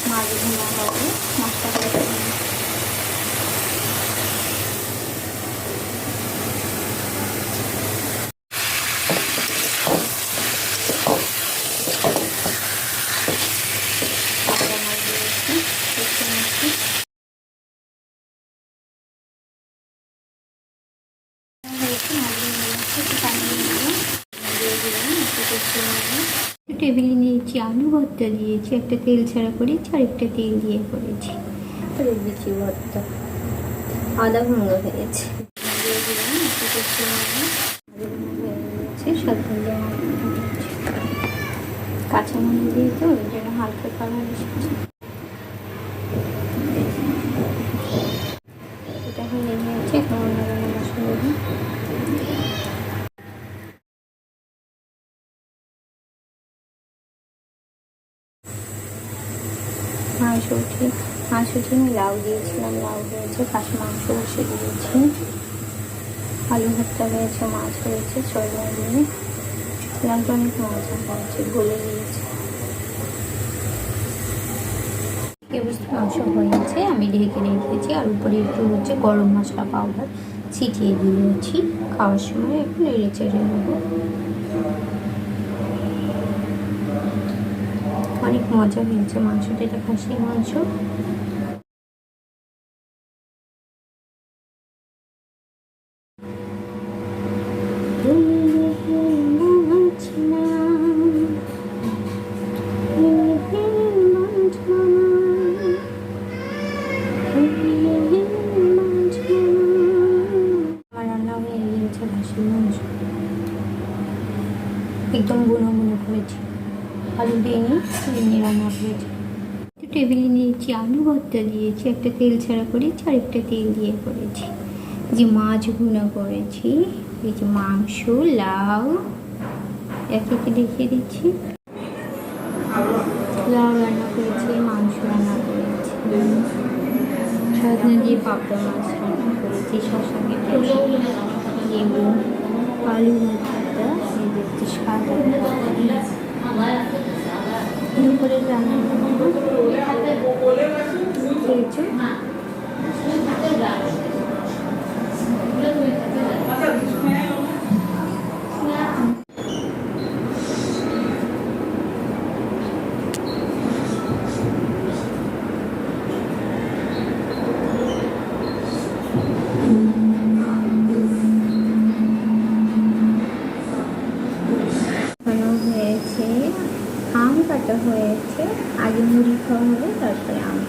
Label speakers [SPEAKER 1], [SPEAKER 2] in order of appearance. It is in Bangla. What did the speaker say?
[SPEAKER 1] মাছ ভুনা হবে মশলা করে টেবিলে নিয়েছি আলু ভর্তা দিয়েছি, একটা তেল ছাড়া করেছি আর একটা তেল দিয়ে করেছি। দিয়েছি ভর্তা আদা ভাঙা হয়েছে, দিয়ে দিলাম কাঁচামরিচ দিয়ে, তো ওই জন্য হালকা কালার এসেছে। এটা হয়ে গিয়েছে, এখন অন্যান্য মশলা দিই। মাংস উঠিয়ে আমি লাউ দিয়েছিলাম, লাউ হয়েছে, পাশে মাংস বসে দিয়েছি, আলু ভর্তা হয়েছে, মাছ হয়েছে, সয়াবিন দিয়ে লাউটা অনেক মজা হয়েছে, গলে দিয়েছে। মাংস হয়েছে, আমি ঢেকে রেখেছি, আর উপরে একটু হচ্ছে গরম মশলা পাউডার ছিটিয়ে দিয়েছি। খাওয়ার সময় একটু নেড়ে চেড়ে নেবো। অনেক মজা হয়েছে মাংসটা, এটা খাসির মাংস। একদম বুনো বুনো করেছি, আলু দিয়ে নিয়ে রান্না করেছি। টেবিলে নিয়েছি আলু ভর্তা দিয়েছি, একটা তেল ছাড়া করেছি আর একটা তেল দিয়ে করেছি। যে মাছ ভুনা করেছি, এই যে মাংস, লাউ, একে দেখিয়ে দিচ্ছি। লাউ রান্না করেছি, মাংস রান্না করেছি, সজনে দিয়ে পাপড় মাছ রান্না করেছি, শসা কেটে, লেবু, আলু ভর্তা, এই দেখছি সাদা করে রান্না খেয়েছো। হয়েছে, আম কাটা হয়েছে, আগে মুড়ি খাওয়া হবে, তারপরে আম।